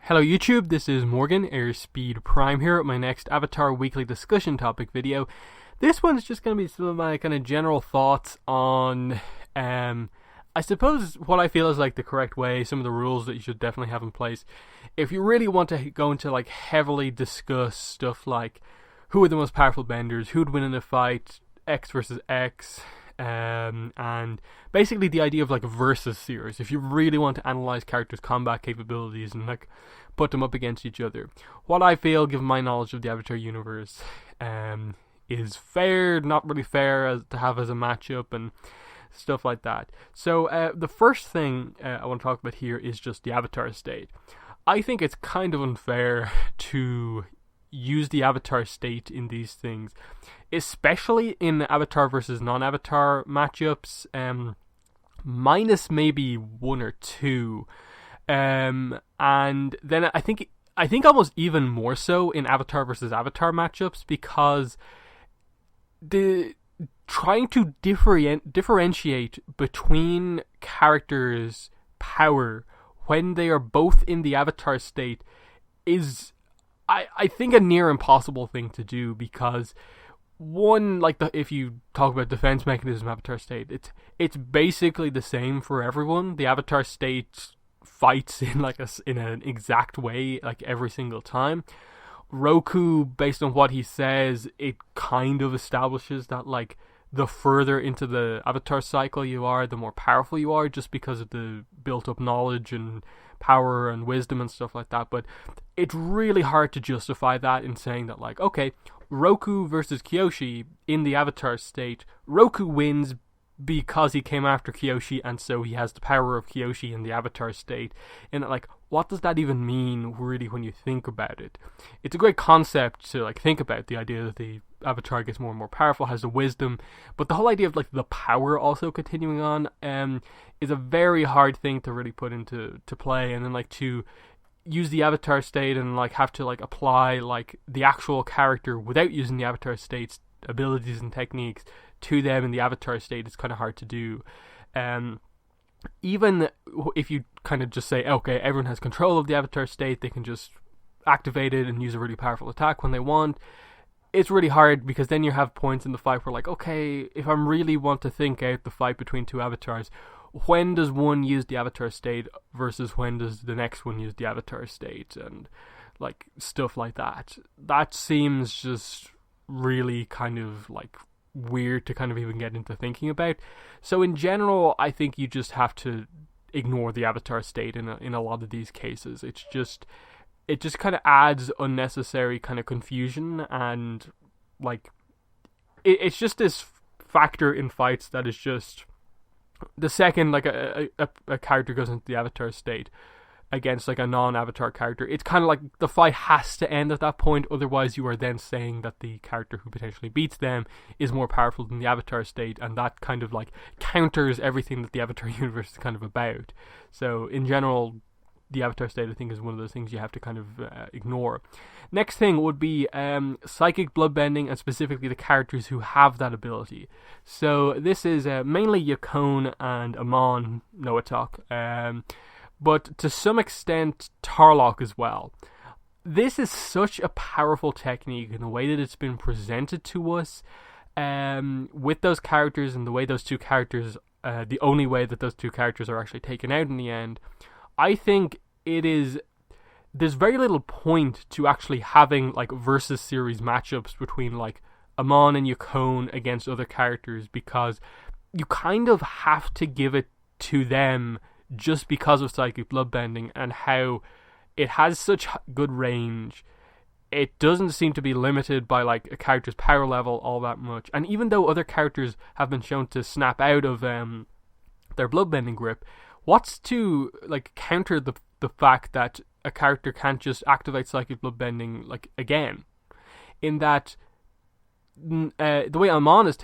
Hello YouTube, this is Morgan, Airspeed Prime here at my next Avatar Weekly Discussion topic video. This one's just going to be some of my kind of general thoughts on, I suppose what I feel is like the correct way, some of the rules that you should definitely have in place. If you really want to go into like heavily discuss stuff like who are the most powerful benders, who'd win in a fight, X versus X, and basically the idea of like a versus series. If you really want to analyze characters' combat capabilities and like put them up against each other, what I feel, given my knowledge of the Avatar universe, is fair, not really fair to have as a matchup and stuff like that. So the first thing I want to talk about here is just the Avatar state. I think it's kind of unfair to use the Avatar state in these things, especially in Avatar versus non-Avatar matchups, minus maybe one or two, and then I think almost even more so in Avatar versus Avatar matchups, because the trying to differentiate between characters' power when they are both in the Avatar state is, I think, a near impossible thing to do, because one, like if you talk about defense mechanism Avatar state, it's basically the same for everyone. The Avatar state fights in in an exact way like every single time. Roku, based on what he says, it kind of establishes that like the further into the Avatar cycle you are, the more powerful you are, just because of the built up knowledge and power and wisdom and stuff like that. But it's really hard to justify that in saying that like, okay, Roku versus Kyoshi in the Avatar state, Roku wins because he came after Kyoshi, and so he has the power of Kyoshi in the Avatar state. And like, what does that even mean really when you think about it? It's a great concept to like think about, the idea that the Avatar gets more and more powerful, has the wisdom, but the whole idea of like the power also continuing on is a very hard thing to really put into play. And then like to use the Avatar state and like have to like apply like the actual character without using the Avatar state's abilities and techniques to them in the Avatar state is kind of hard to do. Even if you kind of just say, okay, everyone has control of the Avatar state, they can just activate it and use a really powerful attack when they want, it's really hard, because then you have points in the fight where like, okay, if I really want to think out the fight between two avatars, when does one use the Avatar state versus when does the next one use the Avatar state, and like stuff like that. That seems just really kind of like weird to kind of even get into thinking about. So in general, I think you just have to ignore the Avatar state in a lot of these cases. It just kind of adds unnecessary kind of confusion, and like it's just this factor in fights that is just, the second like a character goes into the Avatar state against like a non-Avatar character, it's kind of like the fight has to end at that point. Otherwise you are then saying that the character who potentially beats them is more powerful than the Avatar state, and that kind of like counters everything that the Avatar universe is kind of about. So in general, the Avatar state, I think, is one of those things you have to kind of ignore. Next thing would be psychic bloodbending, and specifically the characters who have that ability. So this is mainly Yakone and Amon Noatok, but to some extent Tarlok as well. This is such a powerful technique in the way that it's been presented to us, with those characters and the way those two characters, the only way that those two characters are actually taken out in the end. I think there's very little point to actually having like versus series matchups between like Amon and Yakone against other characters, because you kind of have to give it to them just because of psychic bloodbending and how it has such good range. It doesn't seem to be limited by like a character's power level all that much, and even though other characters have been shown to snap out of their bloodbending grip, what's to like counter the fact that a character can't just activate psychic bloodbending like again? In that, the way Amon is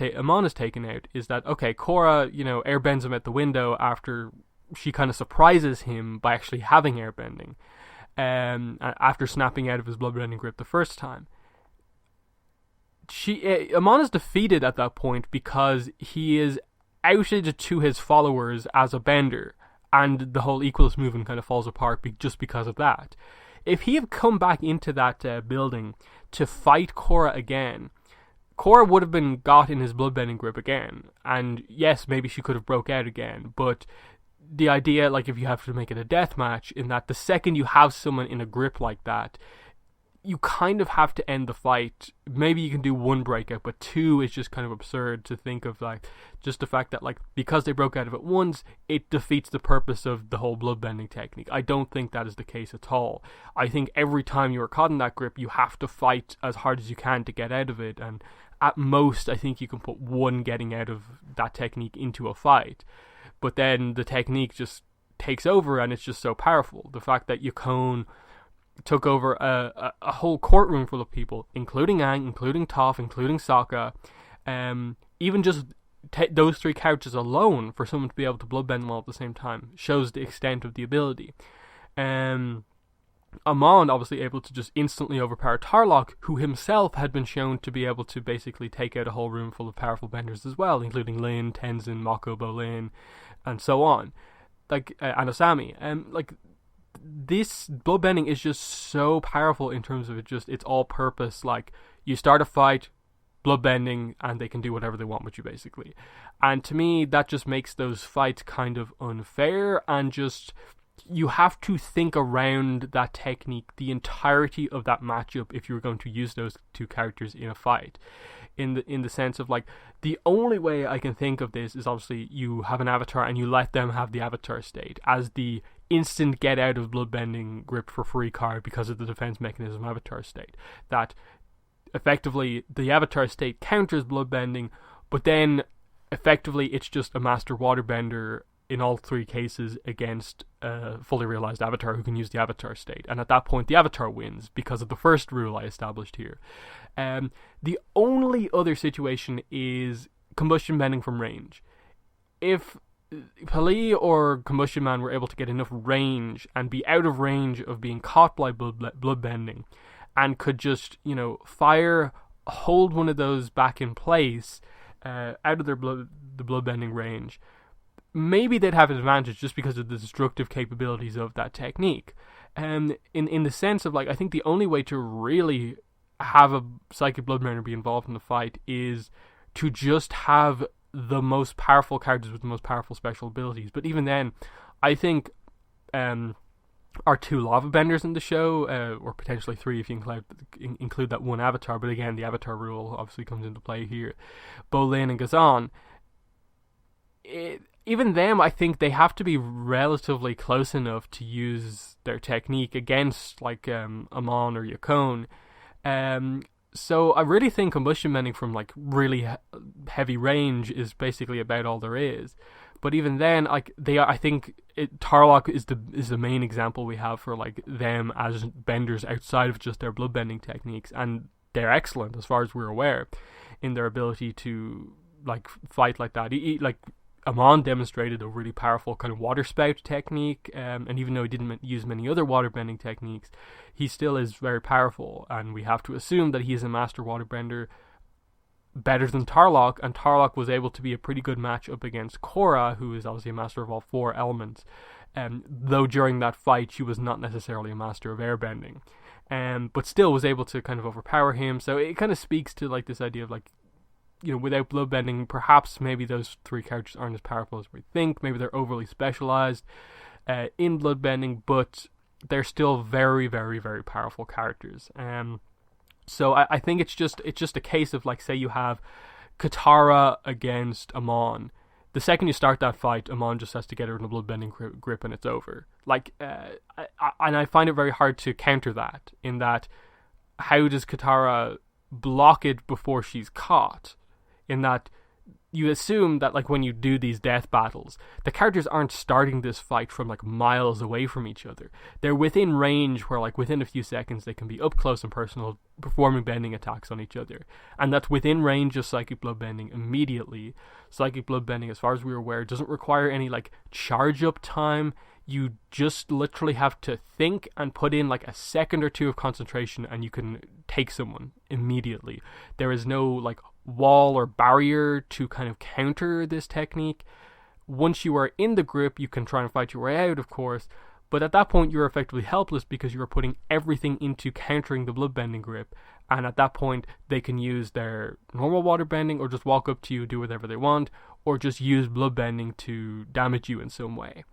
taken out is that, okay, Korra, airbends him at the window after she kind of surprises him by actually having airbending, after snapping out of his bloodbending grip the first time. Amon is defeated at that point because he is outed to his followers as a bender, and the whole Equalist movement kind of falls apart just because of that. if he had come back into that building to fight Korra again, Korra would have been got in his bloodbending grip again, and yes, maybe she could have broke out again, but the idea, like, if you have to make it a death match, in that the second you have someone in a grip like that, you kind of have to end the fight. Maybe you can do one breakout, but two is just kind of absurd to think of, like, just the fact that, like, because they broke out of it once, it defeats the purpose of the whole bloodbending technique. I don't think that is the case at all. I think every time you are caught in that grip, you have to fight as hard as you can to get out of it, and at most, I think you can put one getting out of that technique into a fight. But then the technique just takes over, and it's just so powerful. The fact that Yakone took over a whole courtroom full of people, including Aang, including Toph, including Sokka, even just those three characters alone, for someone to be able to bloodbend them all at the same time, shows the extent of the ability. Amon obviously able to just instantly overpower Tarlok, who himself had been shown to be able to basically take out a whole room full of powerful benders as well, including Lin, Tenzin, Mako, Bolin, and so on, like and Asami. Like, this bloodbending is just so powerful in terms of it's all purpose. Like, you start a fight, bloodbending, and they can do whatever they want with you, basically. And to me, that just makes those fights kind of unfair, and just, you have to think around that technique the entirety of that matchup if you're going to use those two characters in a fight. In the sense of, like, the only way I can think of this is obviously you have an avatar and you let them have the avatar state as the instant get out of bloodbending grip for free card because of the defense mechanism avatar state. That effectively the avatar state counters bloodbending, but then effectively it's just a master waterbender in all three cases against a fully realized avatar who can use the avatar state. And at that point, the avatar wins because of the first rule I established here. The only other situation is combustion bending from range. If Pali or Combustion Man were able to get enough range and be out of range of being caught by bloodbending, and could just, fire, hold one of those back in place out of the bloodbending range, maybe they'd have an advantage just because of the destructive capabilities of that technique. In the sense of, like, I think the only way to really have a psychic bloodbender be involved in the fight is to just have the most powerful characters with the most powerful special abilities. But even then, I think our two lava benders in the show, or potentially three if you include that one avatar, but again, the avatar rule obviously comes into play here, Bolin and Ghazan, even them, I think they have to be relatively close enough to use their technique against, like, Amon or Yakone. So I really think combustion bending from, like, really heavy range is basically about all there is. But even then, like, I think Tarlok is the main example we have for, like, them as benders outside of just their bloodbending techniques, and they're excellent as far as we're aware in their ability to, like, fight like that. Like, Amon demonstrated a really powerful kind of water spout technique, and even though he didn't use many other waterbending techniques, he still is very powerful, and we have to assume that he is a master waterbender better than Tarlok, and Tarlok was able to be a pretty good match up against Korra, who is obviously a master of all four elements, though during that fight she was not necessarily a master of airbending, but still was able to kind of overpower him. So it kind of speaks to, like, this idea of, like, without bloodbending, perhaps maybe those three characters aren't as powerful as we think. Maybe they're overly specialized in bloodbending, but they're still very, very, very powerful characters. So I think it's just a case of, like, say you have Katara against Amon. The second you start that fight, Amon just has to get her in a bloodbending grip and it's over. Like, and I find it very hard to counter that, in that, how does Katara block it before she's caught? In that, you assume that, like, when you do these death battles, the characters aren't starting this fight from, like, miles away from each other. They're within range where, like, within a few seconds they can be up close and personal performing bending attacks on each other. And that's within range of psychic bloodbending immediately. Psychic bloodbending, as far as we're aware, doesn't require any, like, charge up time. You just literally have to think and put in, like, a second or two of concentration and you can take someone immediately. There is no, like, wall or barrier to kind of counter this technique. Once you are in the grip, you can try and fight your way out, of course, But at that point, you're effectively helpless because you are putting everything into countering the bloodbending grip. And at that point, they can use their normal waterbending or just walk up to you, do whatever they want, or just use bloodbending to damage you in some way.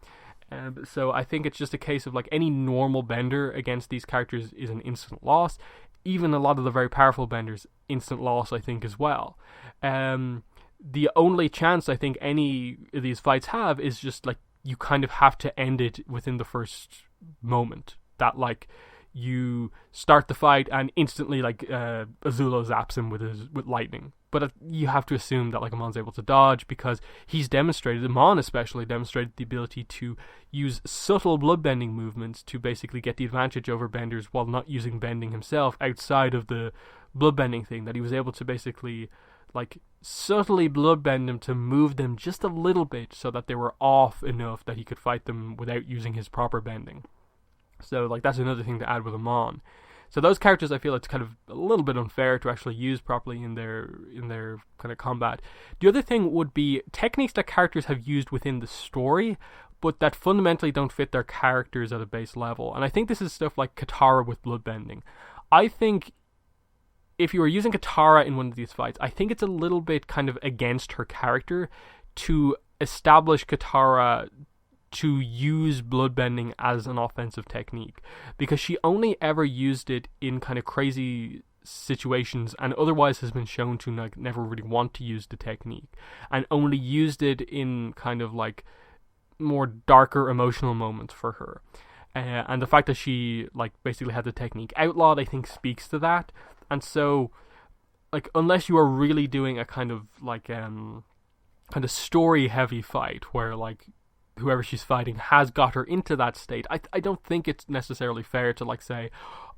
So I think it's just a case of like any normal bender against these characters is an instant loss. Even a lot of the very powerful benders, instant loss, I think, as well. The only chance I think any of these fights have is just like you kind of have to end it within the first moment. That like you start the fight and instantly like Azula zaps him with lightning. But you have to assume that like Amon's able to dodge because he's demonstrated, Amon especially demonstrated the ability to use subtle bloodbending movements to basically get the advantage over benders while not using bending himself outside of the bloodbending thing. That he was able to basically like subtly bloodbend them to move them just a little bit so that they were off enough that he could fight them without using his proper bending. So like that's another thing to add with Amon. So those characters, I feel it's kind of a little bit unfair to actually use properly in their kind of combat. The other thing would be techniques that characters have used within the story, but that fundamentally don't fit their characters at a base level. And I think this is stuff like Katara with bloodbending. I think if you were using Katara in one of these fights, I think it's a little bit kind of against her character to establish Katara to use bloodbending as an offensive technique, because she only ever used it in kind of crazy situations and otherwise has been shown to like never really want to use the technique and only used it in kind of like more darker emotional moments for her. And the fact that she like basically had the technique outlawed, I think speaks to that. And so like unless you are really doing a kind of like kind of story heavy fight where like whoever she's fighting has got her into that state, I don't think it's necessarily fair to like say,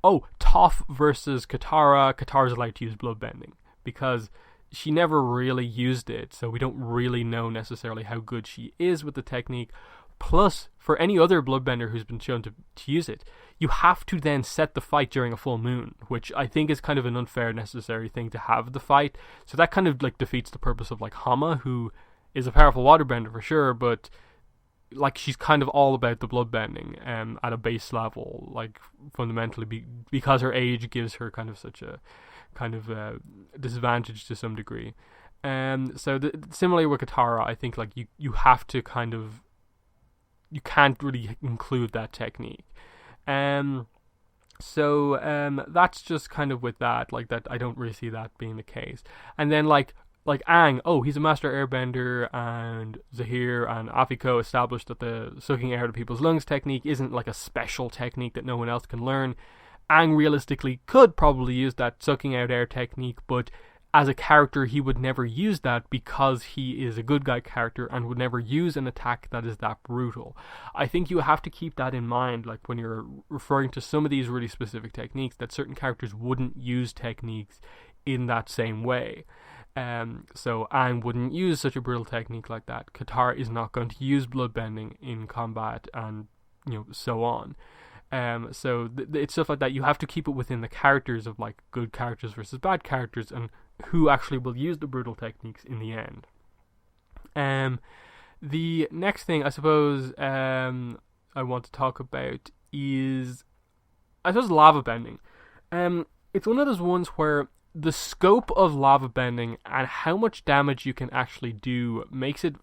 oh, Toph versus Katara's allowed to use bloodbending, because she never really used it, so we don't really know necessarily how good she is with the technique. Plus, for any other bloodbender who's been shown to use it, you have to then set the fight during a full moon, which I think is kind of an unfair necessary thing to have the fight. So that kind of like defeats the purpose of like Hama, who is a powerful waterbender for sure, but like she's kind of all about the bloodbending at a base level, like fundamentally because her age gives her kind of such a kind of disadvantage to some degree. So similarly with Katara, I think like you have to kind of, you can't really include that technique. So that's just kind of with that, like that I don't really see that being the case. And then like Aang, oh, he's a master airbender, and Zahir and Afiko established that the sucking air out of people's lungs technique isn't like a special technique that no one else can learn. Aang realistically could probably use that sucking out air technique, but as a character he would never use that because he is a good guy character and would never use an attack that is that brutal. I think you have to keep that in mind, like when you're referring to some of these really specific techniques, that certain characters wouldn't use techniques in that same way. So Aang wouldn't use such a brutal technique like that. Katara is not going to use bloodbending in combat, and so on. So it's stuff like that. You have to keep it within the characters of like good characters versus bad characters, and who actually will use the brutal techniques in the end. The next thing I suppose I want to talk about is, I suppose, lava bending. It's one of those ones where the scope of lava bending and how much damage you can actually do makes it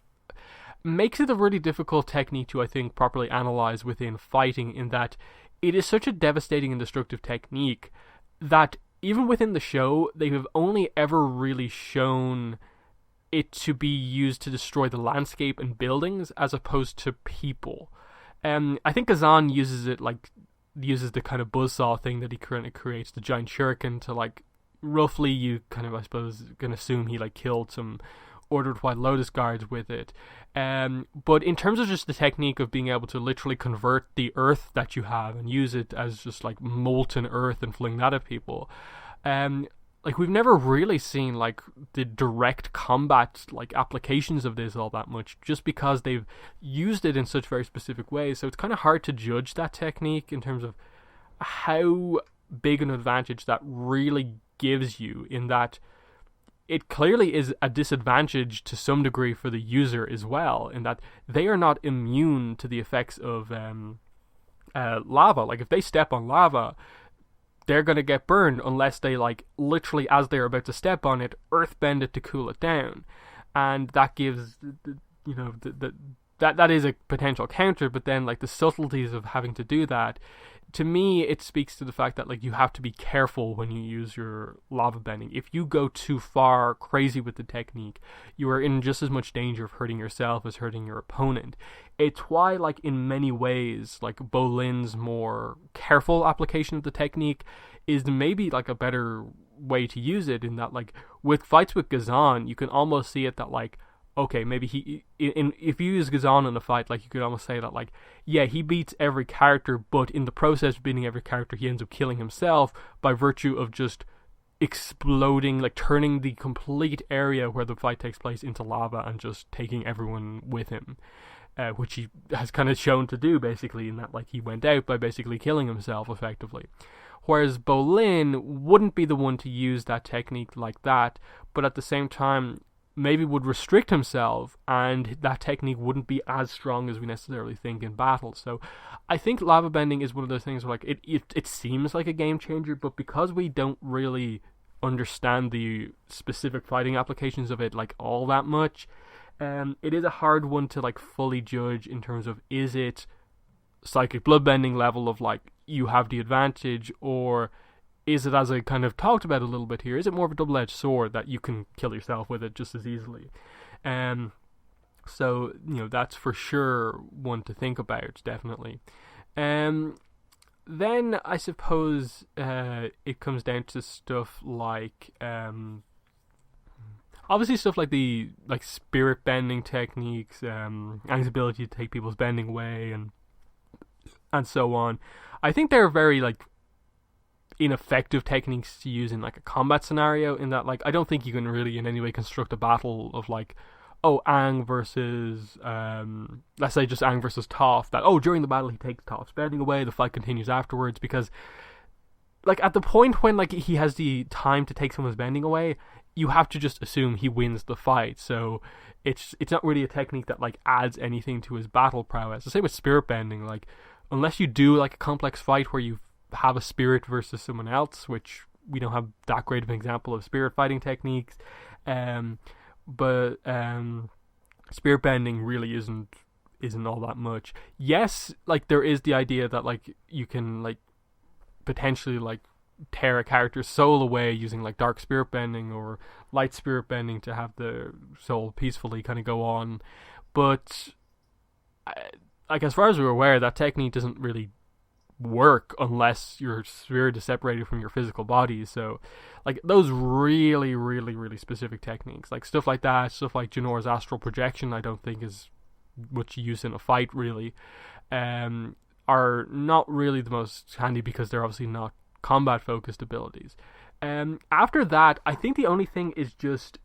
a really difficult technique to, I think, properly analyze within fighting, in that it is such a devastating and destructive technique that even within the show, they have only ever really shown it to be used to destroy the landscape and buildings as opposed to people. I think Kazan uses the kind of buzzsaw thing that he currently creates, the giant shuriken, to like roughly, you kind of, I suppose, can assume he like killed some Ordered White Lotus guards with it. But in terms of just the technique of being able to literally convert the earth that you have and use it as just like molten earth and fling that at people, like we've never really seen like the direct combat like applications of this all that much, just because they've used it in such very specific ways. So it's kind of hard to judge that technique in terms of how big an advantage that really gives you, in that it clearly is a disadvantage to some degree for the user as well, in that they are not immune to the effects of lava. Like, if they step on lava, they're going to get burned unless they, like, literally, as they're about to step on it, earthbend it to cool it down. And that gives, that is a potential counter, but then, like, the subtleties of having to do that, to me, it speaks to the fact that, like, you have to be careful when you use your lava bending. If you go too far crazy with the technique, you are in just as much danger of hurting yourself as hurting your opponent. It's why, like, in many ways, like, Bolin's more careful application of the technique is maybe, like, a better way to use it, in that, like, with fights with Ghazan, you can almost see it that, like, okay, maybe if you use Ghazan in a fight, like, you could almost say that, like, yeah, he beats every character, but in the process of beating every character, he ends up killing himself by virtue of just exploding, like, turning the complete area where the fight takes place into lava and just taking everyone with him, which he has kind of shown to do, basically, in that, like, he went out by basically killing himself, effectively. Whereas Bolin wouldn't be the one to use that technique like that, but at the same time, maybe would restrict himself, and that technique wouldn't be as strong as we necessarily think in battle. So I think lava bending is one of those things where, like, it seems like a game changer, but because we don't really understand the specific fighting applications of it, like, all that much, it is a hard one to, like, fully judge in terms of, is it psychic bloodbending level of, like, you have the advantage, or is it, as I kind of talked about a little bit here, is it more of a double-edged sword that you can kill yourself with it just as easily? So, that's for sure one to think about, definitely. Then I suppose it comes down to stuff like, obviously stuff like the, like, spirit bending techniques, and his ability to take people's bending away, and so on. I think they're very, like, ineffective techniques to use in, like, a combat scenario, in that, like, I don't think you can really in any way construct a battle of, like, Aang versus let's say just Aang versus Toph, that during the battle he takes Toph's bending away, the fight continues afterwards, because, like, at the point when, like, he has the time to take someone's bending away, you have to just assume he wins the fight. So it's not really a technique that, like, adds anything to his battle prowess. The same with spirit bending, like, unless you do, like, a complex fight where you have a spirit versus someone else, which we don't have that great of an example of spirit fighting techniques, but spirit bending really isn't all that much. Yes, like, there is the idea that, like, you can, like, potentially, like, tear a character's soul away using, like, dark spirit bending or light spirit bending to have the soul peacefully kind of go on, but like, as far as we're aware, that technique doesn't really work unless your spirit is separated from your physical body. So, like, those really, really, really specific techniques, like stuff like that, stuff like Janor's astral projection, I don't think is much use in a fight, really, are not really the most handy because they're obviously not combat focused abilities. After that, I think the only thing is just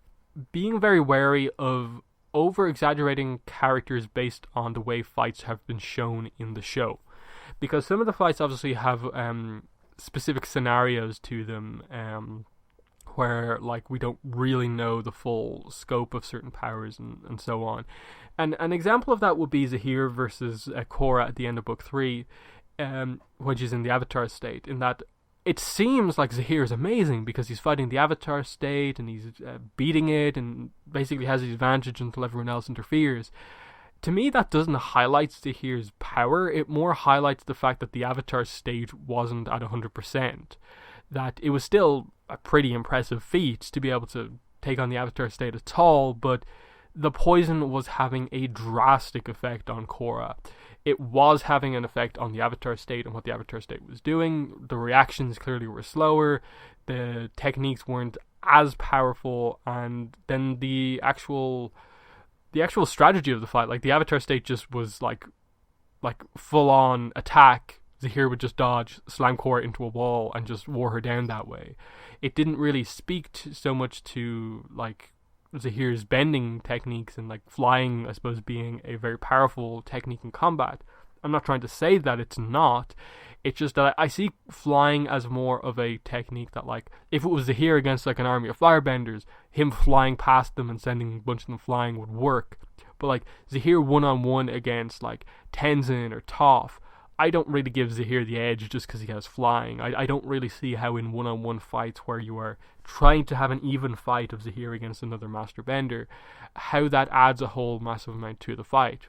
being very wary of over exaggerating characters based on the way fights have been shown in the show. Because some of the fights obviously have specific scenarios to them, where, like, we don't really know the full scope of certain powers and so on. And an example of that would be Zahir versus Korra at the end of Book 3, which is in the Avatar state, in that it seems like Zahir is amazing because he's fighting the Avatar state and he's beating it and basically has the advantage until everyone else interferes. To me, that doesn't highlight Zahir's power. It more highlights the fact that the Avatar state wasn't at 100%. That it was still a pretty impressive feat to be able to take on the Avatar state at all, but the poison was having a drastic effect on Korra. It was having an effect on the Avatar state and what the Avatar state was doing. The reactions clearly were slower. The techniques weren't as powerful, and then the actual strategy of the fight, like, the Avatar state just was like full on attack. Zahir would just dodge, slam Korra into a wall, and just wore her down that way. It didn't really speak so much to, like, Zahir's bending techniques and, like, flying, I suppose, being a very powerful technique in combat. I'm not trying to say that it's not. It's just that I see flying as more of a technique that, like, if it was Zahir against, like, an army of firebenders, him flying past them and sending a bunch of them flying would work. But, like, Zahir one-on-one against, like, Tenzin or Toph, I don't really give Zahir the edge just because he has flying. I don't really see how in one-on-one fights where you are trying to have an even fight of Zahir against another Master Bender, how that adds a whole massive amount to the fight.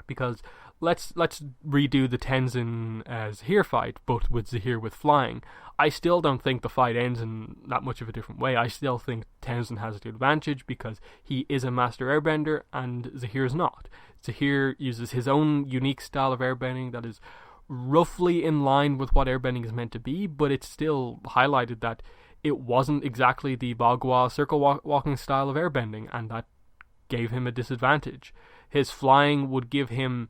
Because let's redo the Tenzin Zahir fight, but with Zahir with flying. I still don't think the fight ends in that much of a different way. I still think Tenzin has the advantage because he is a master airbender and Zahir is not. Zahir uses his own unique style of airbending that is roughly in line with what airbending is meant to be, but it's still highlighted that it wasn't exactly the Bagua circle walking style of airbending, and that gave him a disadvantage. His flying would give him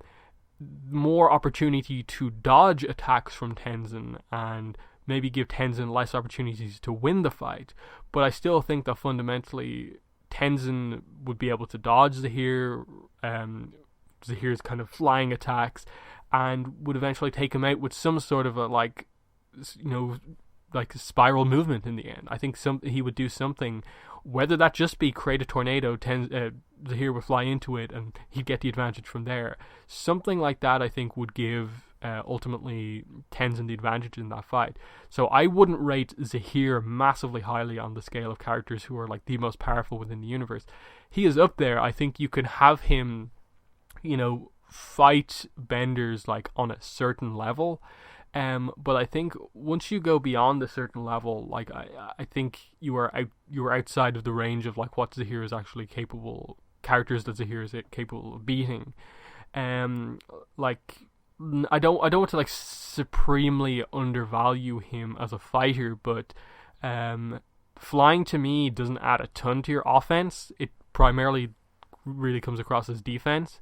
more opportunity to dodge attacks from Tenzin and maybe give Tenzin less opportunities to win the fight, but I still think that fundamentally Tenzin would be able to dodge Zahir's kind of flying attacks and would eventually take him out with some sort of a like spiral movement in the end. I think he would do something, whether that just be create a tornado, Zahir would fly into it and he'd get the advantage from there. Something like that I think would give ultimately Tenzin the advantage in that fight. So I wouldn't rate Zahir massively highly on the scale of characters who are like the most powerful within the universe. He is up there. I think you can have him, fight benders like on a certain level. But I think once you go beyond a certain level, like I think you are outside of the range of like what Zahir is actually capable, characters that Zahir is capable of beating. I don't want to like supremely undervalue him as a fighter, but flying to me doesn't add a ton to your offense. It primarily really comes across as defense.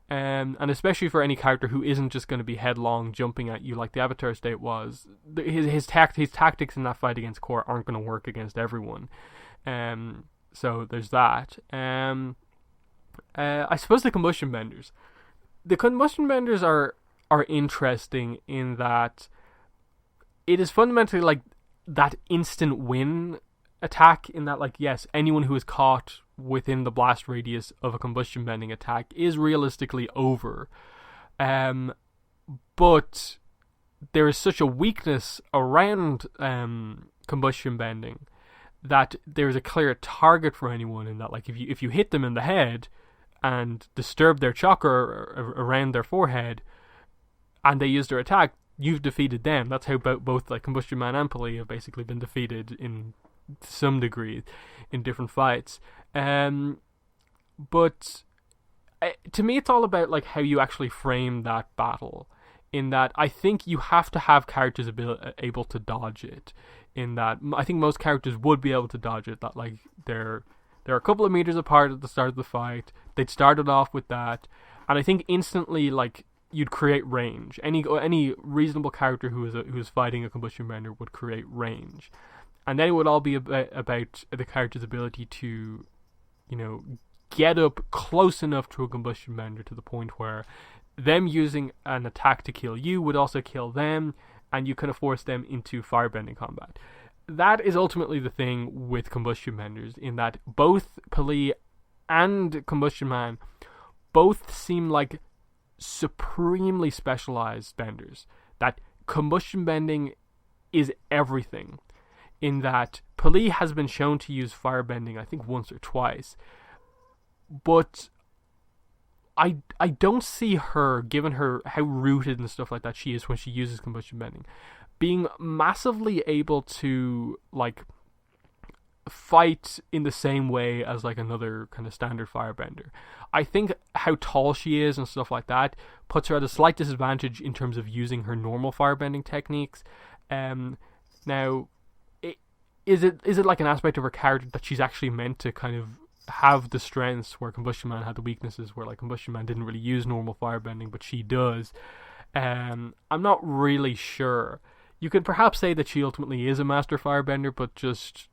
And especially for any character who isn't just going to be headlong jumping at you like the Avatar state was, his tactics in that fight against Korra aren't going to work against everyone. So there's that. I suppose the combustion benders. The combustion benders are interesting in that it is fundamentally like that instant win attack, in that like, yes, anyone who is caught within the blast radius of a combustion bending attack is realistically over. But there is such a weakness around combustion bending that there's a clear target for anyone, in that like if you hit them in the head and disturb their chakra around their forehead and they use their attack, you've defeated them. That's how both like Combustion Man and Pali have basically been defeated in some degree in different fights. But to me it's all about like how you actually frame that battle, in that I think you have to have characters able to dodge it, in that I think most characters would be able to dodge it, that like they're a couple of meters apart at the start of the fight, they'd started off with that, and I think instantly like you'd create range. Any reasonable character who is fighting a combustion bender would create range. And then it would all be about the character's ability to, get up close enough to a combustion bender to the point where them using an attack to kill you would also kill them, and you kind of force them into firebending combat. That is ultimately the thing with combustion benders, in that both Pali and Combustion Man both seem like supremely specialized benders. That combustion bending is everything, in that Pali has been shown to use firebending, I think once or twice, but I don't see her, given her how rooted and stuff like that she is when she uses combustion bending, being massively able to like fight in the same way as like another kind of standard firebender. I think how tall she is and stuff like that puts her at a slight disadvantage in terms of using her normal firebending techniques. Now, is it like an aspect of her character that she's actually meant to kind of have the strengths where Combustion Man had the weaknesses, where like Combustion Man didn't really use normal firebending but she does? I'm not really sure. You could perhaps say that she ultimately is a master firebender, but just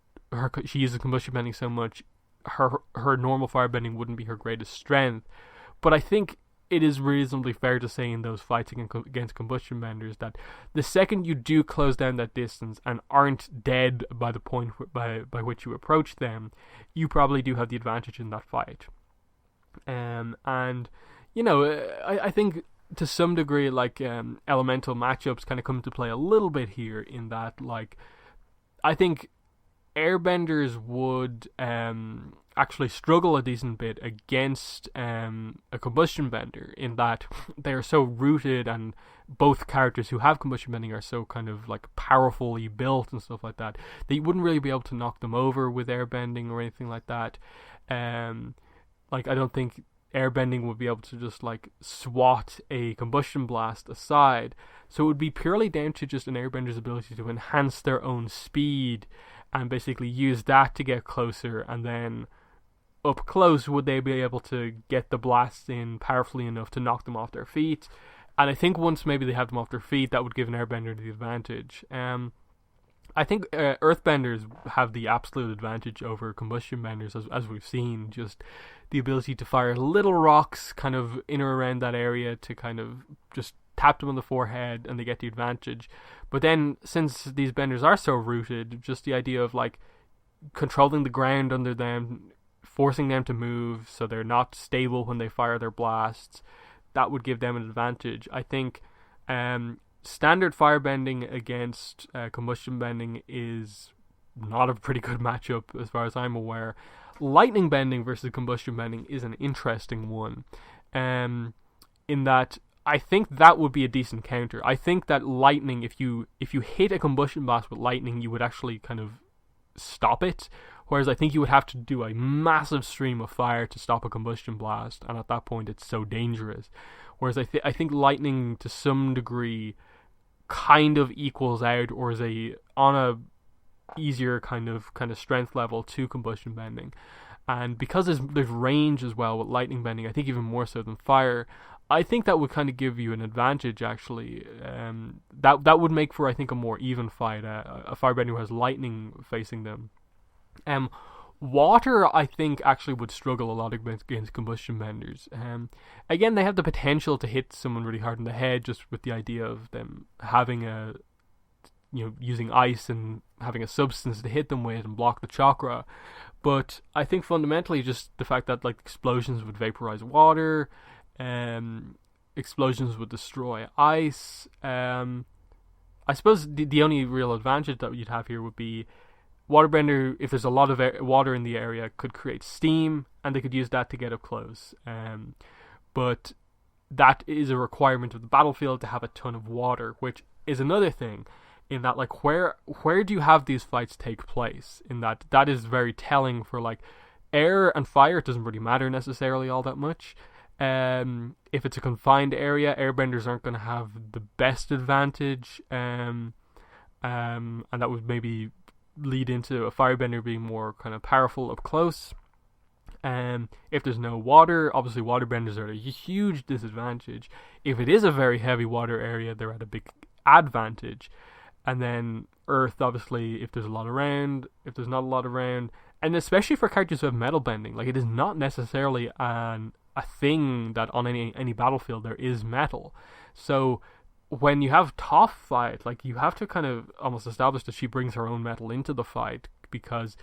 she uses combustion bending so much, her normal firebending wouldn't be her greatest strength. But I think it is reasonably fair to say in those fights against combustion benders that the second you do close down that distance and aren't dead by the point by which you approach them, you probably do have the advantage in that fight. I think to some degree, like, elemental matchups kind of come to play a little bit here, in that, like, I think airbenders would actually struggle a decent bit against a combustion bender, in that they are so rooted, and both characters who have combustion bending are so kind of like powerfully built and stuff like that you wouldn't really be able to knock them over with airbending or anything like that. Like, I don't think airbending would be able to just like swat a combustion blast aside, so it would be purely down to just an airbender's ability to enhance their own speed and basically use that to get closer, and then up close would they be able to get the blasts in powerfully enough to knock them off their feet. And I think once maybe they have them off their feet, that would give an airbender the advantage. I think earthbenders have the absolute advantage over combustion benders, as we've seen. Just the ability to fire little rocks kind of in or around that area to kind of just tap them on the forehead, and they get the advantage. But then, since these benders are so rooted, just the idea of like controlling the ground under them, forcing them to move so they're not stable when they fire their blasts, that would give them an advantage. I think standard firebending against combustion bending is not a pretty good matchup as far as I'm aware. Lightning bending versus combustion bending is an interesting one, in that I think that would be a decent counter. I think that lightning, if you hit a combustion blast with lightning, you would actually kind of stop it, whereas I think you would have to do a massive stream of fire to stop a combustion blast, and at that point it's so dangerous. Whereas I think lightning to some degree kind of equals out, or is on a easier kind of strength level to combustion bending. And because there's range as well with lightning bending, I think even more so than fire, I think that would kind of give you an advantage, actually. That would make for, I think, a more even fight, a firebender who has lightning facing them. Water, I think, actually would struggle a lot against combustion benders. Again, they have the potential to hit someone really hard in the head, just with the idea of them having using ice and having a substance to hit them with and block the chakra. But I think fundamentally just the fact that like explosions would vaporize water, explosions would destroy ice. I suppose the only real advantage that you'd have here would be waterbender, if there's a lot of water in the area, could create steam, and they could use that to get up close. But that is a requirement of the battlefield, to have a ton of water, which is another thing, in that like where do you have these fights take place? In that is very telling for like air and fire. It doesn't really matter necessarily all that much. If it's a confined area, airbenders aren't going to have the best advantage, and that would maybe lead into a firebender being more kind of powerful up close. If there's no water, obviously waterbenders are at a huge disadvantage. If it is a very heavy water area, they're at a big advantage. And then earth, obviously, if there's a lot around, if there's not a lot around, and especially for characters who have metal bending, like it is not necessarily a thing that on any battlefield there is metal. So when you have Toph fight, like you have to kind of almost establish that she brings her own metal into the fight, because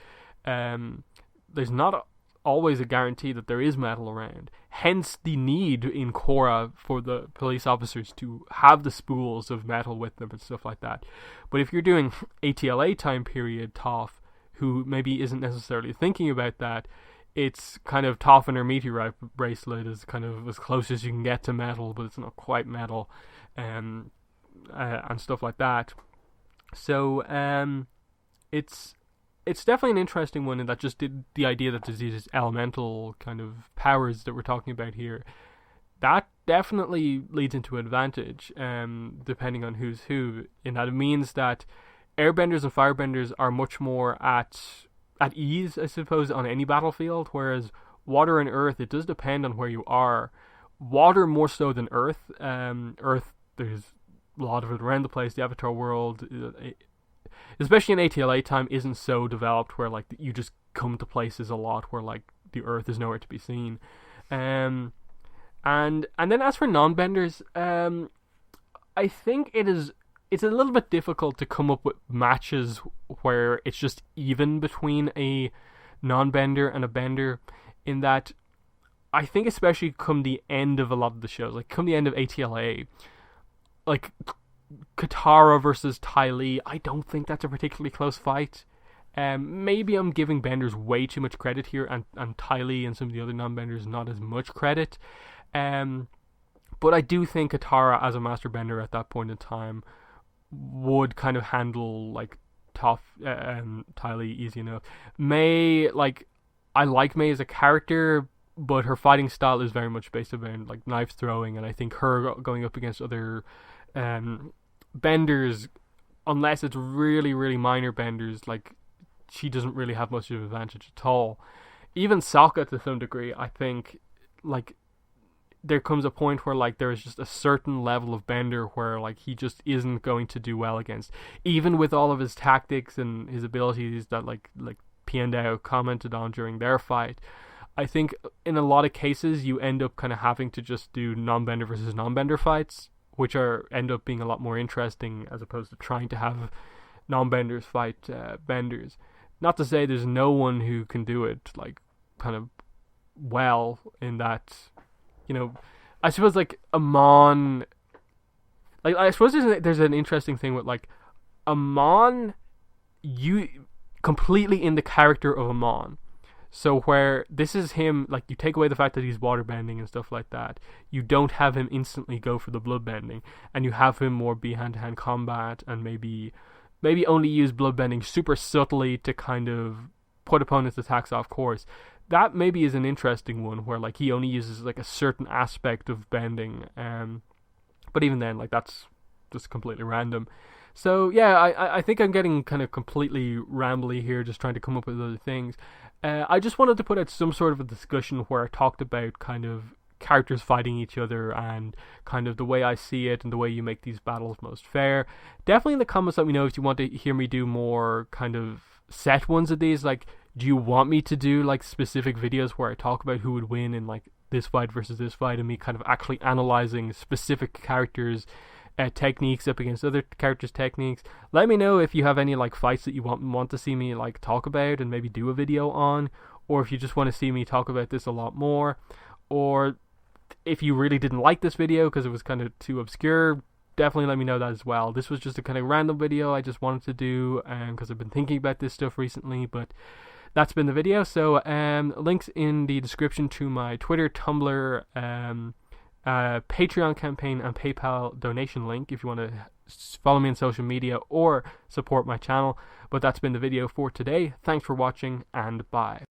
there's not always a guarantee that there is metal around. Hence the need in Korra for the police officers to have the spools of metal with them and stuff like that. But if you're doing ATLA time period Toph, who maybe isn't necessarily thinking about that, it's kind of Toph and her meteorite bracelet is kind of as close as you can get to metal, but it's not quite metal, and stuff like that. So it's definitely an interesting one, in that just the idea that there's these elemental kind of powers that we're talking about here, that definitely leads into advantage, depending on who's who, in that it means that airbenders and firebenders are much more at ease, I suppose, on any battlefield, whereas water and earth, it does depend on where you are. Water more so than earth. Earth, there's a lot of it around the place. The Avatar world, especially in ATLA time, isn't so developed where like you just come to places a lot where like the earth is nowhere to be seen. And then as for non-benders, I think it's a little bit difficult to come up with matches where it's just even between a non-bender and a bender, in that I think especially come the end of a lot of the shows, like come the end of ATLA, like Katara versus Ty Lee, I don't think that's a particularly close fight. Maybe I'm giving benders way too much credit here, and Ty Lee and some of the other non-benders not as much credit. But I do think Katara as a master bender at that point in time would kind of handle like Ty Lee easy enough. May, like, I like May as a character, but her fighting style is very much based around like knife throwing, and I think her going up against other benders, unless it's really, really minor benders, like she doesn't really have much of an advantage at all. Even Sokka to some degree, I think, like there comes a point where like there is just a certain level of bender where like he just isn't going to do well against, even with all of his tactics and his abilities that like Piandao commented on during their fight. I think in a lot of cases you end up kind of having to just do non-bender versus non-bender fights, which end up being a lot more interesting as opposed to trying to have non-benders fight benders. Not to say there's no one who can do it like kind of well in that, you know, I suppose like Amon, like I suppose there's an interesting thing with like Amon, you completely in the character of Amon. So where this is him, like you take away the fact that he's waterbending and stuff like that, you don't have him instantly go for the bloodbending, and you have him more be hand-to-hand combat and maybe only use bloodbending super subtly to kind of put opponents' attacks off course. That maybe is an interesting one where like he only uses like a certain aspect of bending, but even then, like that's just completely random. So yeah, I think I'm getting kind of completely rambly here, just trying to come up with other things. I just wanted to put out some sort of a discussion where I talked about kind of characters fighting each other and kind of the way I see it and the way you make these battles most fair. Definitely in the comments let me know if you want to hear me do more kind of set ones of these. Like, do you want me to do like specific videos where I talk about who would win in like this fight versus this fight, and me kind of actually analyzing specific characters' techniques up against other characters' techniques? Let me know if you have any like fights that you want to see me like talk about and maybe do a video on, or if you just want to see me talk about this a lot more, or if you really didn't like this video because it was kind of too obscure. Definitely let me know that as well. This was just a kind of random video I just wanted to do because I've been thinking about this stuff recently, but that's been the video. So links in the description to my Twitter, Tumblr, Patreon campaign and PayPal donation link if you want to follow me on social media or support my channel. But that's been the video for today. Thanks for watching, and bye.